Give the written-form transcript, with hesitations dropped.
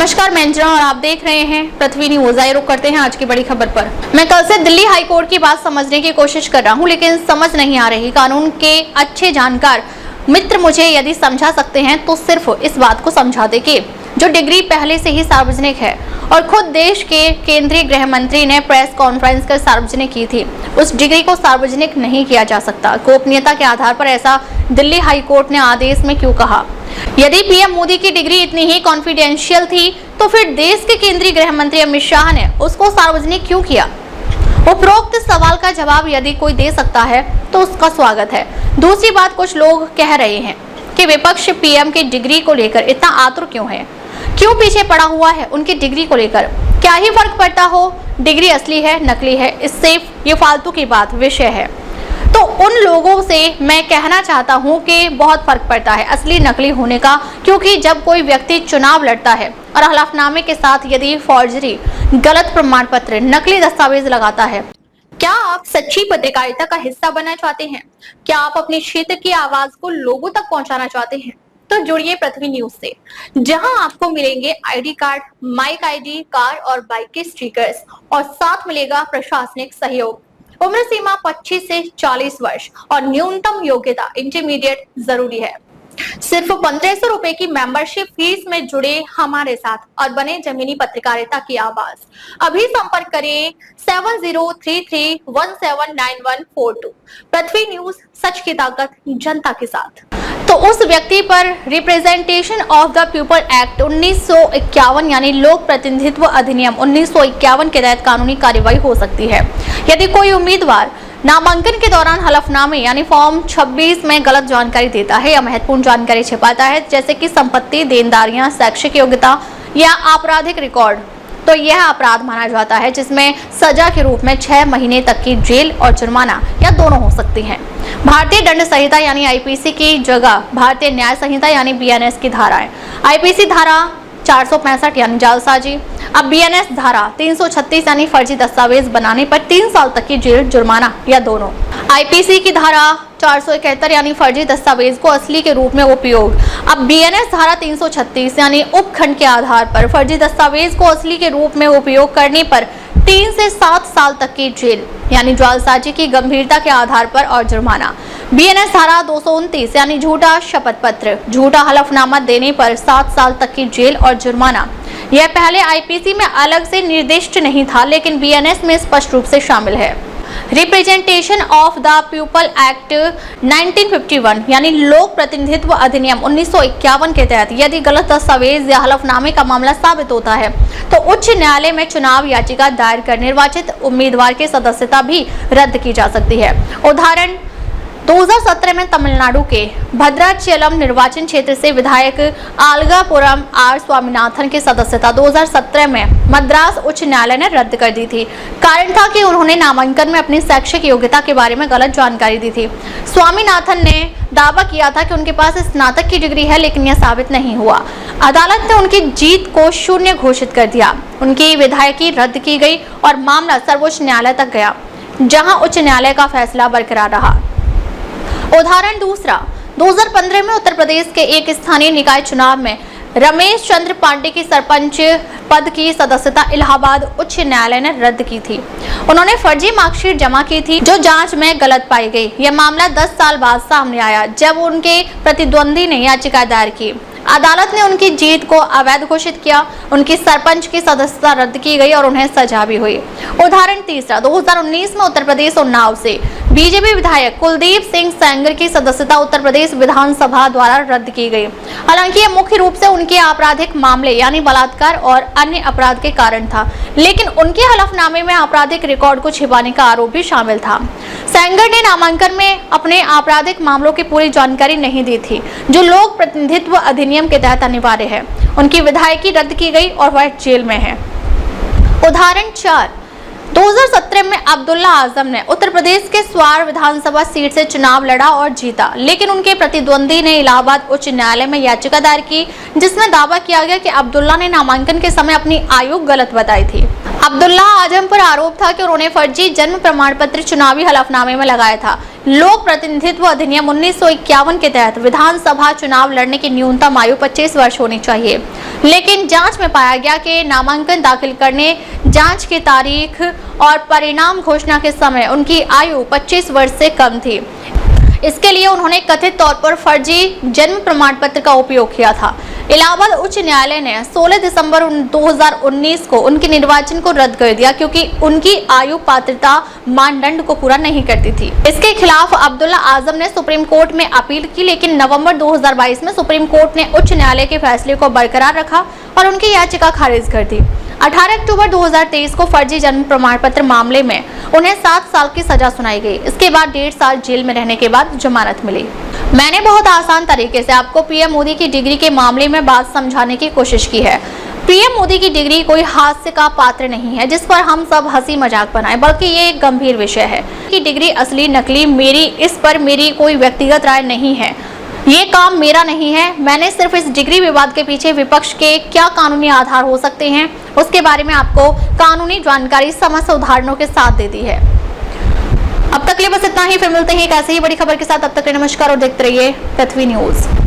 नमस्कार, मैं अंजना और आप देख रहे हैं पृथ्वी न्यूज। आइए रुक करते हैं आज की बड़ी खबर पर। मैं कल से दिल्ली हाई कोर्ट की बात समझने की कोशिश कर रहा हूं, लेकिन समझ नहीं आ रही। कानून के अच्छे जानकार मित्र मुझे यदि समझा सकते हैं तो सिर्फ इस बात को समझा दे कि जो डिग्री पहले से ही सार्वजनिक है और खुद देश के केंद्रीय गृह मंत्री ने प्रेस कॉन्फ्रेंस कर सार्वजनिक की थी, उस डिग्री को सार्वजनिक नहीं किया जा सकता। गोपनीयता के आधार पर ऐसा दिल्ली हाई कोर्ट ने आदेश में क्यों कहा? यदि पीएम मोदी की डिग्री इतनी ही कॉन्फिडेंशियल थी तो फिर देश के केंद्रीय गृह मंत्री अमित शाह ने उसको सार्वजनिक क्यों किया? उपरोक्त सवाल का जवाब यदि कोई दे सकता है तो उसका स्वागत है। दूसरी बात, कुछ लोग कह रहे हैं कि विपक्ष पीएम की डिग्री को लेकर इतना आतुर क्यों है, क्यों पीछे पड़ा हुआ है उनकी डिग्री को लेकर। क्या ही फर्क पड़ता हो, डिग्री असली है नकली है, इससे ये फालतू की बात विषय है। तो उन लोगों से मैं कहना चाहता हूं कि बहुत फर्क पड़ता है असली नकली होने का, क्योंकि जब कोई व्यक्ति चुनाव लड़ता है और हलफनामे के साथ यदि फॉर्जरी, गलत प्रमाण पत्र, नकली दस्तावेज लगाता है, क्या आप सच्ची पत्रकारिता का हिस्सा बनना चाहते हैं? क्या आप अपने क्षेत्र की आवाज को लोगों तक पहुंचाना चाहते हैं? तो जुड़िए पृथ्वी न्यूज से, जहां आपको मिलेंगे ID card, mic ID, car और बाइक के स्टिकर्स और साथ मिलेगा प्रशासनिक सहयोग। उम्र सीमा 25 से 40 वर्ष और न्यूनतम योग्यता इंटरमीडिएट जरूरी है। सिर्फ 1500 रुपए की मेंबरशिप फीस में जुड़े हमारे साथ और बने जमीनी पत्रकारिता की आवाज। अभी संपर्क करें 7033179142। पृथ्वी न्यूज, सच की ताकत जनता के साथ। तो उस व्यक्ति पर representation of the people act 1951 यानी लोक प्रतिनिधित्व अधिनियम 1951 के तहत कानूनी कार्रवाई हो सकती है यदि कोई उम्मीदवार नामांकन के दौरान हलफनामे यानी फॉर्म 26 में गलत जानकारी देता है या महत्वपूर्ण जानकारी छिपाता है, जैसे कि संपत्ति, देनदारियां, शैक्षिक योग्यता या आपराधिक रिकॉर्ड, तो यह अपराध माना जाता है जिसमें सजा के रूप में 6 महीने तक की जेल और जुर्माना या दोनों हो सकती हैं। भारतीय दंड संहिता यानी आईपीसी की जगह भारतीय न्याय संहिता यानी बीएनएस की धाराएं। आईपीसी धारा 465 यानी जालसाजी, अब बीएनएस धारा 336 यानी फर्जी दस्तावेज बनाने पर 3 साल तक की जेल, जुर्माना या दोनों। आईपीसी की धारा 471 यानी फर्जी दस्तावेज को असली के रूप में उपयोग। अब बीएनएस धारा 336 यानी उपखंड के आधार पर फर्जी दस्तावेज को असली के रूप में उपयोग करने पर 3 से 7 साल तक की जेल यानी जालसाजी की गंभीरता के आधार पर और जुर्माना। बीएनएस धारा 229 यानी झूठा शपथ पत्र, झूठा हलफनामा देने पर 7 साल तक की जेल और जुर्माना। यह पहले आईपीसी में अलग से निर्दिष्ट नहीं था, लेकिन बीएनएस में स्पष्ट रूप से शामिल है। Representation of the people act 1951 यानी लोक प्रतिनिधित्व अधिनियम 1951 के तहत यदि गलत दस्तावेज या हलफनामे का मामला साबित होता है तो उच्च न्यायालय में चुनाव याचिका दायर कर निर्वाचित उम्मीदवार की सदस्यता भी रद्द की जा सकती है। उदाहरण 2017 में तमिलनाडु के भद्राचलम निर्वाचन क्षेत्र से विधायक आलगापुरम आर स्वामीनाथन की सदस्यता 2017 में मद्रास उच्च न्यायालय ने रद्द कर दी थी। कारण था कि उन्होंने नामांकन में अपनी शैक्षिक योग्यता के बारे में गलत जानकारी दी थी। स्वामीनाथन ने दावा किया था कि उनके पास स्नातक की डिग्री है, लेकिन यह साबित नहीं हुआ। अदालत ने उनकी जीत को शून्य घोषित कर दिया। उनकी विधायकी रद्द की गई और मामला सर्वोच्च न्यायालय तक गया, जहां उच्च न्यायालय का फैसला बरकरार रहा। उदाहरण दूसरा, 2015 में उत्तर प्रदेश के एक स्थानीय निकाय चुनाव में रमेश चंद्र पांडे की सरपंच पद की सदस्यता इलाहाबाद उच्च न्यायालय ने रद्द की थी। उन्होंने फर्जी मार्कशीट जमा की थी जो जांच में गलत पाई गई। यह मामला 10 साल बाद सामने आया जब उनके प्रतिद्वंदी ने याचिका दायर की। अदालत ने उनकी जीत को अवैध घोषित किया। उनकी सरपंच की सदस्यता रद्द की गई और उन्हें सजा भी हुई। उदाहरण तीसरा, 2019 में उत्तर प्रदेश उन्नाव से बीजेपी विधायक कुलदीप सिंह सेंगर की सदस्यता उत्तर प्रदेश विधानसभा द्वारा रद्द की गई। हालांकि यह मुख्य रूप से उनके आपराधिक मामले यानी बलात्कार और अन्य अपराध के कारण था, लेकिन उनके हलफनामे में आपराधिक रिकॉर्ड को छिपाने का आरोप भी शामिल था। सेंगर ने नामांकन में अपने आपराधिक मामलों की पूरी जानकारी नहीं दी थी, जो लोक प्रतिनिधित्व अधिनियम के तहत अनिवार्य है। उनकी विधायकी रद्द की गई और वह जेल में है। उदाहरण 4, 2017 में अब्दुल्ला आजम ने उत्तर प्रदेश के स्वार विधानसभा सीट से चुनाव लड़ा और जीता, लेकिन उनके प्रतिद्वंदी ने इलाहाबाद उच्च न्यायालय में याचिका दायर की जिसमें दावा किया गया कि अब्दुल्ला ने नामांकन के समय अपनी आयु गलत बताई थी। अब्दुल्ला आजम पर आरोप था कि उन्होंने फर्जी जन्म प्रमाण पत्र चुनावी हलफनामे में लगाया था। लोक प्रतिनिधित्व अधिनियम 1951 के तहत विधानसभा चुनाव लड़ने की न्यूनतम आयु 25 वर्ष होनी चाहिए। लेकिन जांच में पाया गया कि नामांकन दाखिल करने, जांच की तारीख और परिणाम घोषणा के समय उनकी आयु 25 वर्ष से कम थी। इसके लिए उन्होंने कथित तौर पर फर्जी जन्म प्रमाण पत्र का उपयोग किया था। इलाहाबाद उच्च न्यायालय ने 16 दिसंबर 2019 को उनके निर्वाचन को रद्द कर दिया क्योंकि उनकी आयु पात्रता मानदंड को पूरा नहीं करती थी। इसके खिलाफ अब्दुल्ला आजम ने सुप्रीम कोर्ट में अपील की, लेकिन नवंबर 2022 में सुप्रीम कोर्ट ने उच्च न्यायालय के फैसले को बरकरार रखा और उनकी याचिका खारिज कर दी। 18 अक्टूबर 2023 को फर्जी जन्म प्रमाण पत्र मामले में उन्हें 7 साल की सजा सुनाई गई। इसके बाद 1.5 साल जेल में रहने के बाद जमानत मिली। मैंने बहुत आसान तरीके से आपको पीएम मोदी की डिग्री के मामले में बात समझाने की कोशिश की है। पीएम मोदी की डिग्री कोई हास्य का पात्र नहीं है जिस पर हम सब हंसी मजाक बनाएं, बल्कि ये एक गंभीर विषय है कि डिग्री असली नकली मेरी, इस पर मेरी कोई व्यक्तिगत राय नहीं है। ये काम मेरा नहीं है। मैंने सिर्फ इस डिग्री विवाद के पीछे विपक्ष के क्या कानूनी आधार हो सकते हैं उसके बारे में आपको कानूनी जानकारी समस्त उदाहरणों के साथ दे दी है। अब तक के लिए बस इतना ही। फिर मिलते हैं एक ऐसे ही बड़ी खबर के साथ। अब तक के लिए नमस्कार और देखते रहिए पृथ्वी न्यूज।